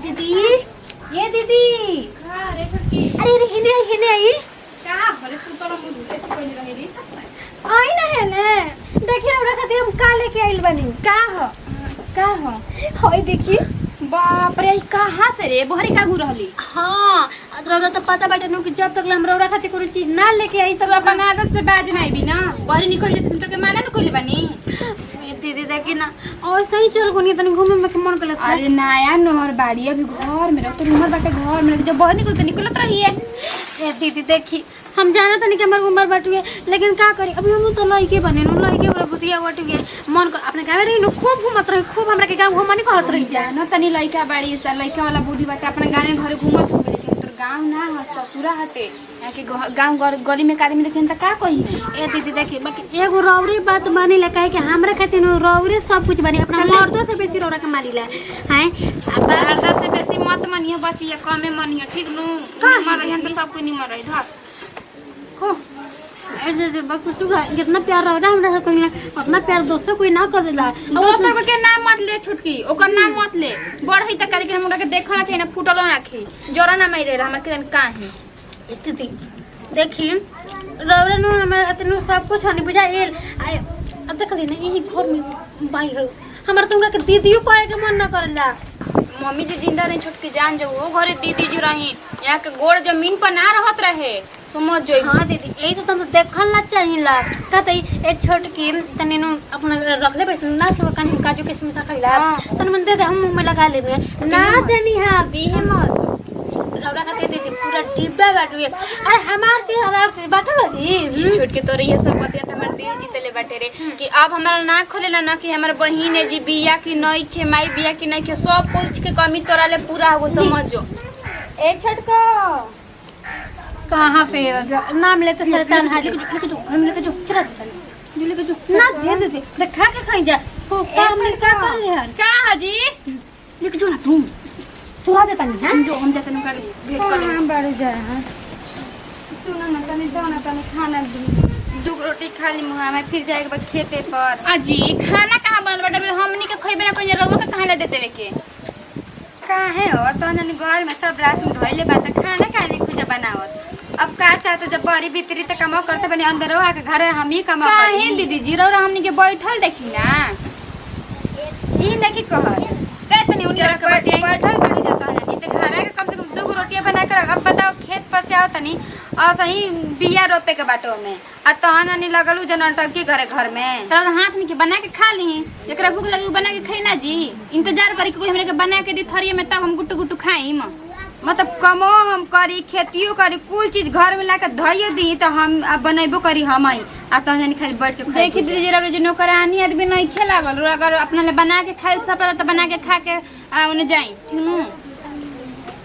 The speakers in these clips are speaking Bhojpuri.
दीदी ये दीदी अरे छोटकी अरे अरे हिने आई कहाँ भले सुतलो मुझे तो कोई नहीं रही आई ना है ने देखिए हमरा खातिर हम का लेके आइल बानी का हो होय देखिए बाप रे कहाँ से रे बहरी कागू रहली हां अदरा तो पता बाटे नु कि जब तक हमरा खातिर कोई चीज ना लेके आई तो अपन आदत से बाज नहीं भी ना बहरी निकल जेते तो के माने न कोली बनी दीदी देखी ना और सही चल गुनी तनी घूमे में के मन कले अरे नया नहर बाड़ी अभी घर में तो नहर बाटे घर में जब बहर निकलत रही है ए दीदी देखी हम जाना तनी के हमर उम्र बाटुए लेकिन का करी अभी हम तो लइके बने नु लइके वाला बुतिया बाटुए मन कर अपने गावे रही नु खूब घूमत रही खूब हमरा के गांव घुमानी करत रही जानो तनी लइका बाड़ी से लइका वाला बुद्धि बाटे अपने गांव में घरे घूमत हो लेकिन तोर गांव ना ह ससुरा हटे या के गांव गली में आदमी देखे त का कही ए दीदी देखी बाकी एगो रौरी बात मानी ले काहे कि हमरा खातिर नु रौरी सब कुछ बनी अपना मर्दों से बेसी रौरा के मारी ले हैं अब मर्दा से बेसी मत मनिए बचिए कमे मनिए ठीक नु मर रही त सब कोई नहीं मर रही धर हो ऐसे बक सुगा कितना प्यार रह रहा हमरा कोई अपना प्यार दोस्तों कोई ना करेला दोसर के नाम मत ले छुटकी ओकर नाम मत ले बढ़ई त करे के हमरा के देखना चाहिए ना फुटलो आखी जोरा ना मारे हमरा के का है स्थिति देखिए रौरा नु हमरा तनु सब कुछ हनी बुझाइल आय देखली ना यही घर में बाई हो हमरा तुमका के दीदियो कहे के मन ना करेला मम्मी जी जिंदा नहीं छुटकी जान जो वो घरे दीदी जी रही यहाँ के गोड़ जमीन पर ना रहत रहे समझ जो हां दीदी यही तो तुम देखल ना चाहिला कहते एक छोटकी तनी नु अपना रख ले बैठ ना सब कहीं काजू किशमिश खइला तन मन दे दे हम मुंह में लगा लेबे ना देनी है दी है मत रौरा का दे दीदी पूरा डिब्बा बाटुए अरे हमार के हराब से बाटल जी छोट के तोरे ये सब बतिया त हमर दिल जीतले बाटे रे कि अब हमरा ना खोलेला ना कि हमर बहिन है जी बिया की नई के माई बिया की नई के सब कुछ के कमी तोरा ले पूरा हो समझो ए छटको कहां से नाम लेते शैतान हाली के जो घर में लेके जो चला देता जो लेके जो ना दे दे देखा के खाई जा को काम में का कर ले हन का हाजी लेके जो ना तुम चुरा देता नहीं हां जो हम जाते न कर भेट कर हम बाड़ू जा हां सुन ना तनी दाना तनी खाना दी दू रोटी खा ली मुहा में फिर जाएगा खेते पर अजी खाना कहाँ बनल बाटे हमनी के खइबे ना कोई रउवा के कहां ले देते के काहे हो तो जन घर में सब राशन धोइले बा त खाना काहे कुछ बनावत अब का चाहते जब बड़ी भीतरी त कमाओ करते बने अंदर आके घर हम ही कमाओ काहे करी दीदी जी रउरा हमनी के बैठल देखी ना ई नहीं कहत कैसे उन्हीं जरा रख के बैठल पड़ी जाता है नहीं तो घर के कम से कम दू रोटियां बना कर अब बताओ खेत पर से आओ तनी और सही बिया रोपे के बाटो में आ तहन नहीं लगलू जन अटकी घर में तोरा हाथ में के बना के खा ली एकरा भूख लगी बना के खाई ना जी इंतजार करी के कोई हमरे के बना के दी थरिये में तब हम गुट्टू गुट्टू खाई मतलब कमो हम करी खेतियो करी कुल चीज घर में लाके धइए दी तो हम अब बनेबो करी हम आई आ तहन नहीं खाली बैठ के खाई देखी दीदी जरा जो नौकरानी आदमी नहीं खेलावल अगर अपना ले बना के खाई सब तो बना के खा के उन्हें जाई ठीक नु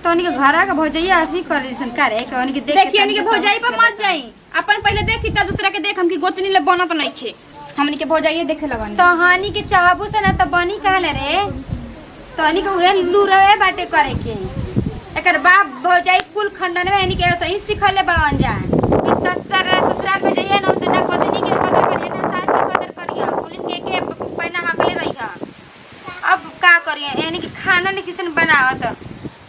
तो उनके घर का भौजैया ऐसी कर दी करे कि उनके देखिए उनके भौजाई पर मत जाई अपन पहले देखी तब दूसरा के देख हम की गोतनी ले बनत नहीं खे हमनी के भौजाई देखे लगन तो हानि के चाहबू से ना तो बनी कहले रे तो हनी के उहे लूरवे बाटे करे के एकर बाप भौजाई कुल खानदान में हनी के सही सिखले बावन जान कि ससुराल में जाइए ना तो ना गोतनी के कदर करिए ना सास के कदर करिए कुलिन के पैना हकले रही है अब का करिए यानी कि खाना ने किसन बनावत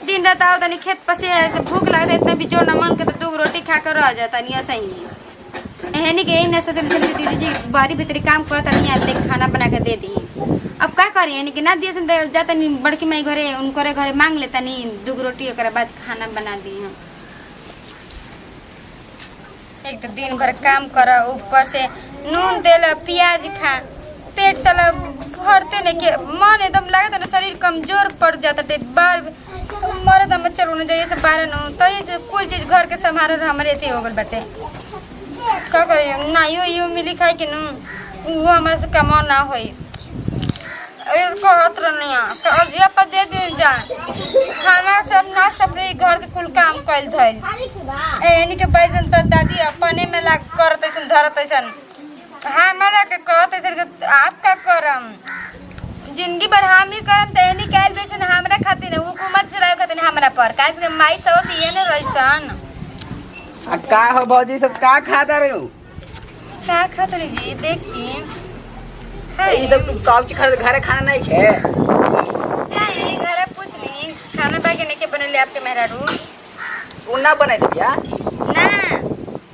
दिन रात आओ तनी खेत पर से भूख लगता इतना भी जोर न मन के तो दो रोटी खा कर रह जाता नहीं ऐसा ही एहनी के न सोचल दीदी जी बारी भीतरी काम करता नहीं आते खाना बना के दे दी अब का करी यानी कि ना दिए सन जाता नहीं बड़की माई घरे उनके घरे मांग लेता नहीं दो रोटी ओकरा बाद खाना बना दी हम एक तो दिन भर काम कर ऊपर से नून तेल प्याज खा पेट साला भरते नहीं के मन एकदम लगता ना शरीर कमजोर पड़ जाता बार मरद हम चलू जाइए सब बारह नो तो ये कुल चीज घर के संभाल हमारे थे हो गल बाटे का करिए ना यो मिली खाई के नु वो हमारे से कमा ना होई इसको हत्र नहीं आ ये पर दे दे जा खाना सब ना सब रे घर के कुल काम कइल धइल एनी के बैसन त दादी अपने में लाग करत ऐसन धरत ऐसन हमारा के कहत ऐसन आप का करम जिंदगी भर हम ही करम त एनी कैल बेसन हमरा खातिर हुकूमत चलावे खातिर हमरा पर काहे से माई सब पिए न रहिसन आ का हो भौजी सब का खाता रहे हो का खातिर जी देखी ये सब काउच घर खाना नहीं खे जाए घर पूछ ली खाना बाकी नहीं के बनले आपके मेहरारू तू ना बने लिया ना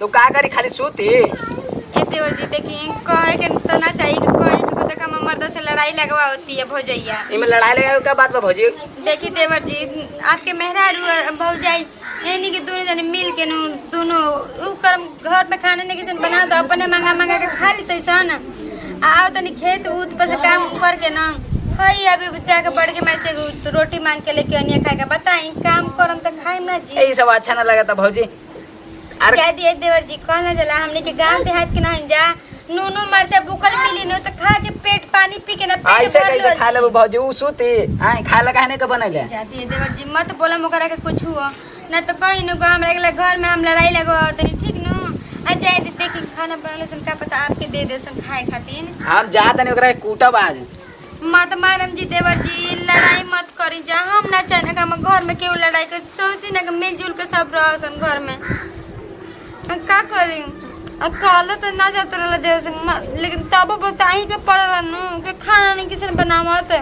तो का करी खाली सूती ए देवर जी देखी कहे के तो ना चाहिए कि कहे कि देखा मर्द से लड़ाई लगवा होती है भौजैया इमे लड़ाई लगा का बात बा भौजी देखी देवर जी आपके मेहरारू भौजाई यानी कि दोनों जने मिल के दोनों उ कर्म घर में खाने नहीं किसी बना दो अपने मंगा मंगा के खा लेते सन आओ तनी खेत उत पर से काम करके ना हई अभी जाके बढ़ के मैं से रोटी मांग के लेके अनिया खाएगा बताई काम करम तो खाई ना जी यही सब अच्छा ना लगा था भौजी अरे क्या दिए देवर जी कहना चला हमने के गांव देहात के नहीं जा नूनू मरचा बुकर मिली न तो खा के पेट पानी पी के ना पेट ऐसे भर कैसे लो खा लेबो भौजी उ सूती आई खा लगा ने के बनैले जाती है देवर जी मत बोला मोकरा के कुछ हुआ ना तो कहीं न गांव में घर में हम लड़ाई लगवा तनी ठीक न आ जाए देखी खाना बनाने सन का पता आपके दे दे सन खाए खातिर हम जा तनी ओकरा कूटब आज मत मारम जी देवर जी लड़ाई मत करी जा हम ना चाहे कि हम घर में केहू लड़ाई कर सोची ना कि मिलजुल के सब रह सन घर में का करी कालो तो ना जाते रहा देव से लेकिन तब बता ही के पड़ल नु के खाना नहीं किसी ने बनावत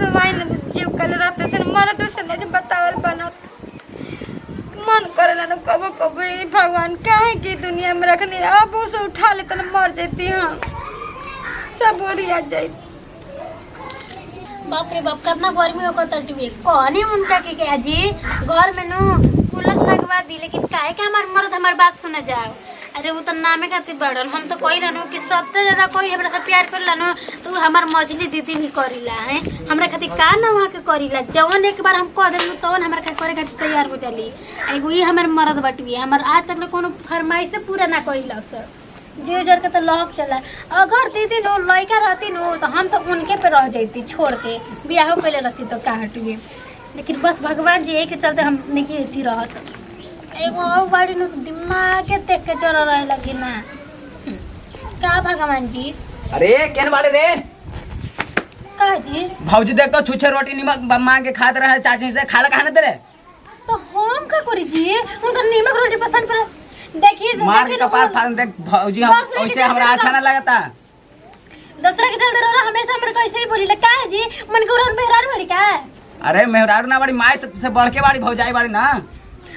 रवाई न जीव कल रात से मरद से नहीं बतावल बनत मन करेला न कबो कबो भगवान काहे की दुनिया में रखनी अब उसे उठा ले तो मर जाती हां सब ओरिया जाई बाप रे बाप कितना गर्मी हो कतटी कहनी उनका के अजी घर में नु कूलर लगवा दी लेकिन काहे के हमार मर्द हमार बात सुने जाओ अरे वो तो नामे खातिर बढ़ल हम तो कही रहनु कि सबसे ज्यादा कोई हमरा से प्यार करला नु तो हमार मझली दीदी भी करीला है हमरा खातिर का ना वहां के करीला जवन एक बार हम कह देलु तवन हमरा का करे खातिर तैयार हो जाली एगो ही हमर मर्द बटुए हमर आज तक कोनो फरमाइश पूरा ना कइला सर जे जर के तो लहक चला अगर दीदी नो लड़का रहती नो तो हम तो उनके पे रह जाती छोड़ के बियाह कइले रहती तो का हटुए लेकिन बस भगवान जी के चलते हम नहीं थी रहत एगो और बाड़ी नु दिमाग के देख के चल रहे लगी ना का भगवान जी अरे केन बाड़े रे का जी भौजी देख तो छुछे रोटी नीमक मांग के खाते रहे चाची से खाला खाने दे रे तो हम का करी जी उनका नीमक रोटी पसंद पर देखिए मार के कपार फाड़ देख भौजी हम ऐसे हमरा अच्छा ना लगता दूसरा के चलते रहो हमेशा हमरे कैसे ही बोली का है जी मन के उरन बेहरार बड़ी का अरे मेहरारू ना बड़ी माई से बढ़ के बाड़ी भौजाई बाड़ी ना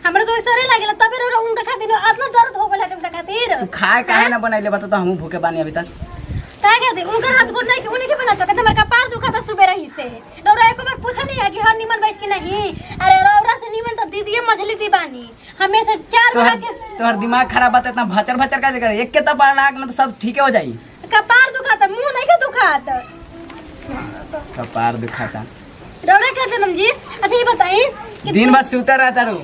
हमरा तो ऐसा लागेला तबे रो उनका खातिर इतना दर्द हो गेला उनका खातिर तू खाए काहे ना बनैले बता तो हम भूखे बानी अभी तक का कहते उनका हाथ गोड़ नहीं कि उन्हीं के बना सकते हमारे का पार दुखा था सुबह रही से रौरा एक बार पूछा नहीं है कि हर निमन बैठ के नहीं अरे रौरा से निमन तो दीदी मछली दी बानी हमेशा चार बार के तोहर दिमाग खराब बात इतना भचर भचर का जगह एक के तपार लाग ना तो सब ठीक हो जाई कपार दुखाता मुंह नहीं के दुखाता कपार दुखाता रौरा कैसे नम जी अच्छा ये बताइए दिन भर सुता रहता रू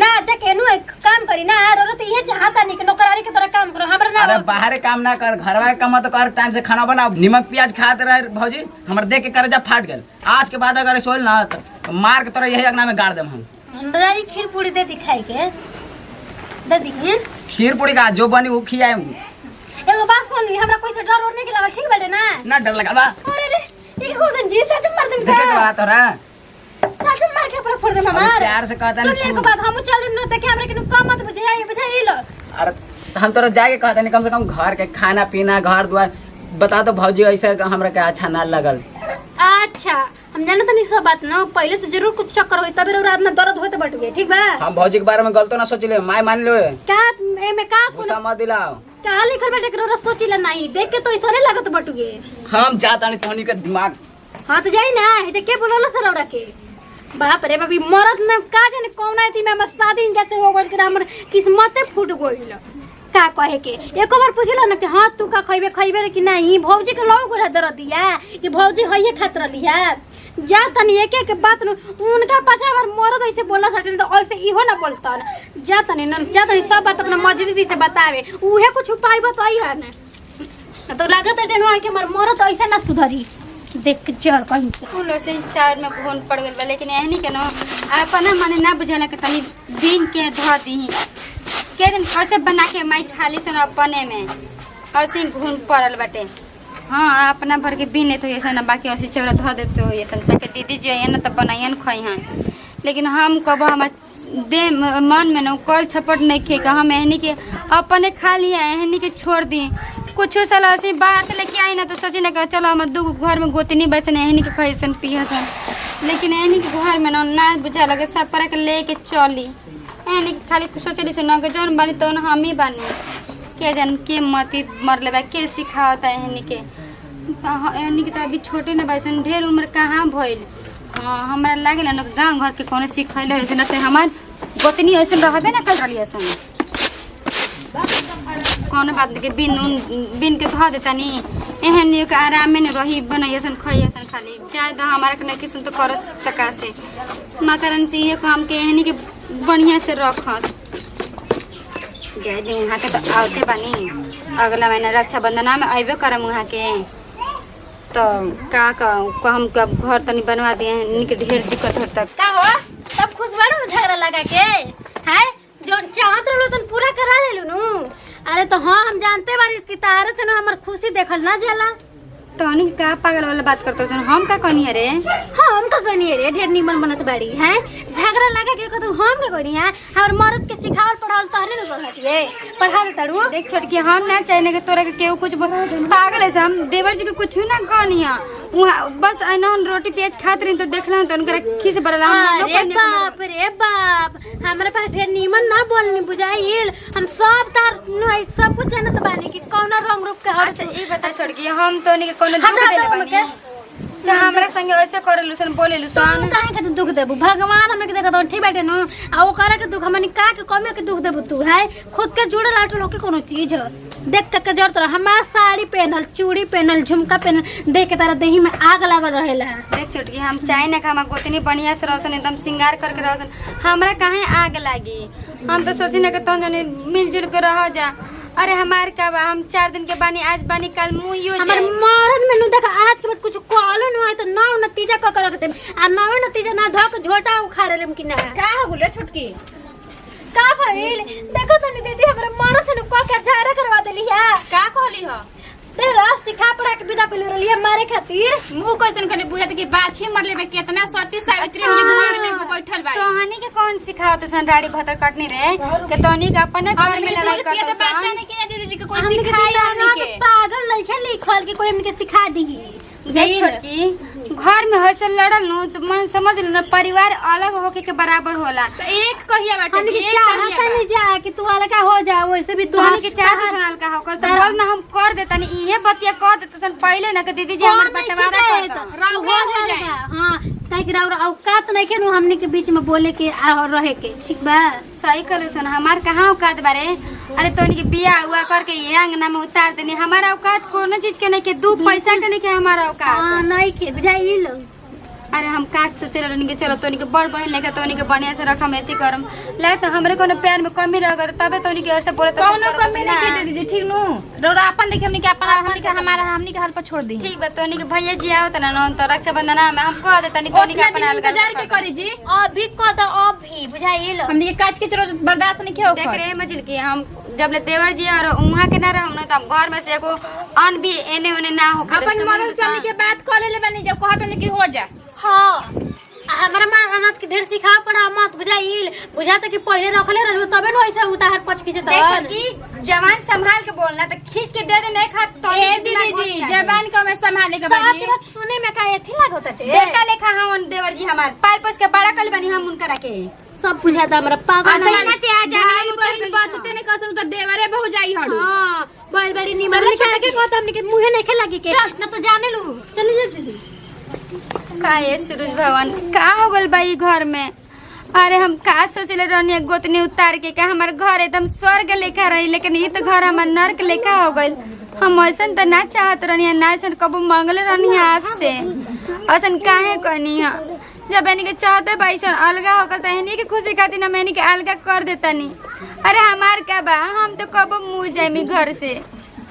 ना अच्छा केनु एक काम करी ना रौरा तो ये चाहता नहीं कि नौकरानी की तरह काम करो हमरा ना अरे बाहर काम ना कर घर का काम तो कर टाइम से खाना बनाओ नमक प्याज खाते रहे भौजी हमर देख के करेजा फाट गल आज के बाद अगर सोल ना तो मार के तरह यही अगना में गाड़ देम हम हमरा ई खीर पूरी दे दिखाई के दे दिए खीर पूरी का जो बनी वो खियाए एगो बात सुन हमरा कोई से डर और नहीं लगा ठीक बाटे ना ना डर लगा बा अरे रे ये को दिन जी सच मार दिन देखे के बात तोरा सच मार के पूरा फोड़ दे अरे हमार प्यार से कहता सुन नहीं ले के बाद हम चल दिन न देखे हमरा के काम मत बुझे ये बुझे लो अरे हम तोरा जाके कहता नहीं कम से कम घर के खाना पीना घर द्वार बता दो भौजी ऐसे हमरा के अच्छा ना लगल अच्छा हम जाने तो नहीं सब बात ना पहले से जरूर कुछ चक्कर होई तबे रात में दर्द होते बटुए ठीक बा हम भौजी के बारे में गलतो ना सोच ले माय मान लो का ए में का गुस्सा मत दिलाओ का लिखल बाटे करो सोचिला नहीं देख के तो ऐसा नहीं लागत बटुए हम जाता नहीं तोहनी के दिमाग हां तो जाई ना ये के बोलला सरौड़ा के बाप रे बाबी मरद न का जाने कौन आई में हमर शादी कैसे हो गइल कि हमर किस्मते फूट गइल का कहे के एको बार पूछला ना कि हां तू का खइबे कि नहीं भौजी के लौ गोरा दर दिया कि भौजी हइए खात रहली है जा तनी एक एक बात न उनका पाछा हमर मरद ऐसे बोलला सटन तो ऐसे इहो ना बोलतन जा तनी सब बात अपना मजली से बतावे उहे कुछ उपाय बताई है ना तो लागत है कि हमर मरद ऐसे ना सुधरी देख के चल कहीं फूल से चार में घोन पड़ गल लेकिन एहनी के न अपना मने ना बुझाला के तनी दिन के ध दी के दिन कैसे बना के माई खाली सन अपने में ऐसे घून पड़ल बाटे हाँ अपना भर के बीन लेते ऐसा ना बाकी ऐसे चौरा ध देते हो ऐसा ताकि दीदी जो है ना तो बनाइए खाई हैं लेकिन हम कब हमार दे मन में न कल छपट नहीं खे हम एहनी के अपने खा लिया एहनी के छोड़ दी कुछ साल ऐसे बाहर से लेके आई ना तो सोची ना चलो हम दू घर में गोतनी बैसन एहनी के खैसन पियसन लेकिन एनी के घर में ना बुझा लगे सब पर के लेके चली एनी के खाली सोचली से न के जौन बानी तौन हम ही बानी के जान के मती मरले बा के सिखावता एनी के एनी के तो अभी छोटे न बासन ढेर उम्र कहाँ भइल। हाँ हमरा लागेला न गांव घर के कोनो सिखैले ऐसे न से हमार गोतनी ऐसे रहबे ना कर रही ऐसे कोनो बात के बिन के धो देता नी एहन नी के आराम में रही बनैसन खैसन खाली चाहे तो हमारा के किस्म तो कर तका से माता रानी से ये काम के एहनी के बढ़िया से रखस जाए दिन वहाँ के तो आवते बानी अगला महीना रक्षाबंधन में अबे करम वहाँ के तो का हम कब घर तनी बनवा दिए इनके ढेर दिक्कत होता का हो सब खुश बाड़ू न झगड़ा लगा के है जो चाहत रहलो तन पूरा करा लेलू नु। अरे तो हाँ हम जानते बारी कि तारे से न हमर खुशी देखल ना जाला तनी का पागल वाला बात करतो सुन हम का कहनी है रे हम का कहनी रे ढेर निमन बनत बाड़ी है झगड़ा लगा के कहतो हम का कहनी है हमर मर्द के सिखावल पढ़ावल तहने न पढ़ातिए पढ़ा दे तड़ू देख छोटकी हम ना चाहने के तोरा के केहू कुछ पागल है से हम देवर जी के कुछ ना कहनी है बस अनौन रोटी प्याज खात रही तो देखला तो उनकरा खीस बरला अरे बाप रे बाप हमरा पास ढेर निमन ना बोलनी बुझाइल हम सब तार सब कुछ जानत बानी कि कौन रंग रूप के हर अच्छा ई बता छोटकी हम तो नहीं कोनो दुख देले बानी ना हमरा संगे ऐसे करेलु सन बोलेलु सन काहे के दुख देबू भगवान हमें के देखत ठीक बाटे नु आ ओ करे के दुख हमनी का के कमे के दुख देबू तू है खुद के जुड़ल आटल के कोनो चीज है देख तक के जरूरत रह हमार साड़ी पहनल चूड़ी पहनल झुमका पहनल देख के तारा देही में आग लागल रहेला। देख छोटकी हम चाहे ना हम गोतनी बढ़िया से रहसन एकदम श्रृंगार करके रहसन हमरा काहे आग लागी हम तो सोची ना के तोन जने मिलजुल के रह जा। अरे हमार का बा हम 4 दिन के बानी आज बानी कल मुइयो जे हमर मरद में नु देख आज के बाद कुछ कॉल न है तो नौ नतीजा क कर रखते आ नौ नतीजा ना धक झोटा उखाड़ लेम कि ना का हो गेले छोटकी का भइल देखो तनी दीदी हमरे मरद से नु को के झाड़ा करवा देली है का कहली ह तेरा सिखा पड़ा के विदा कइले रहली मारे खातिर मुंह कैसन कने बुझत कि बाछी मरले में कितना सती सावित्री घर में को बैठल बा तोहनी के कौन सिखावत सन राड़ी भतर कटनी रे के तोहनी के अपने घर में लड़ाई करत तो बच्चा सन ने के दीदी जी के कोई हमनी के सिखाई हमनी के पागल लइके लिखल के कोई हमनी के सिखा दी देख छोटकी घर में होइसे लड़ल नु तो मन समझ ल ना परिवार अलग होके के बराबर होला तो एक कहिया बाटे हमनी जी के एक चाहत कहिया नहीं जा कि तू अलग हो जा वैसे भी तू तोहनी के चाह सनल का होकल तो बोल ना हम कर देतनी इहे बतिया कह देत सन पहले ना के दीदी जी हमर बंटवारा कर दो रउआ हो जाए हां काहे कि राउर औकात नहीं के नु हमनी के बीच में बोले के और रहे के ठीक बा सही कहले सन हमार कहाँ औकात बारे। अरे तोहनी के बिया हुआ करके ये अंगना में उतार देनी हमारा औकात कोनो चीज के नहीं के 2 पैसा के नहीं के हमारा औकात हां नहीं के बुझाइल अरे हम काज सोचे रहनी के चलो तोनी के बड़ बहन लेके तोनी के बढ़िया से रखम एती करम ले तो हमरे कोनो प्यार में कमी रह गए तबे तोनी के ऐसे बोले तो कौनो कमी नहीं के दीदी जी ठीक नु रउरा अपन देखे हमनी के अपन हमनी के हमारा हमनी के हाल पर छोड़ दी ठीक बा तोनी के भैया जी आओ तना न तो रक्षाबंधन में हम कह देता नहीं तोनी के अपन हाल इंतजार के करी जी अभी कद अभी बुझाइल हमनी के काज के चलो बर्दाश्त नहीं के देख रे मछली की हम जब ले देवर जी और उहाँ के ना रहम न तो हम घर में से एगो अन भी एने ओने ना हो अपन मरद से हमनी के बात कर ले बनी जब कहत नहीं कि हो जा हां हमरा मां अनाथ के ढेर सिखा पड़ा मत बुझाइल बुझाता कि पहले रखले रहलु तबे न ऐसे उतार पछ खींचे तो देख की जवान संभाल के बोलना तो खींच के दे दे नहीं खा तो ए दीदी जी जबान को मैं संभाले के साथ बानी बात सुने में का एथी लागत टे बेटा लेखा हम देवर जी हमार पाल पोस के बड़ा कल बनी हम उनकरा के सब बुझाता हमरा पागल अच्छा नहीं ना ते आ जा भाई बहन बचते ने कसम तो देवरे बहु जाई हड़ू हां बड़ी बड़ी निमन निकाल के कहत हमनी के मुंहे नहीं खेला के ना तो जाने लू चली जा दीदी का ये सूरज भगवान का हो गल बाई घर में। अरे हम का सोचले रहनी गोतनी उतार के का हमार घर एकदम स्वर्ग लेखा रही लेकिन ये तो घर हमार नर्क लेखा हो गइल। हम ऐसन तो ना चाहत रहनी ना ऐसन कबो मांगले रहनी आपसे ऐसन काहे कहनी है जब एनी के चाहते बाईसन अलगा होकर तो एनी के खुशी खातिर ना मैंने के अलगा कर देता नहीं। अरे हमार का बा हम तो कबो मुँह जाए घर से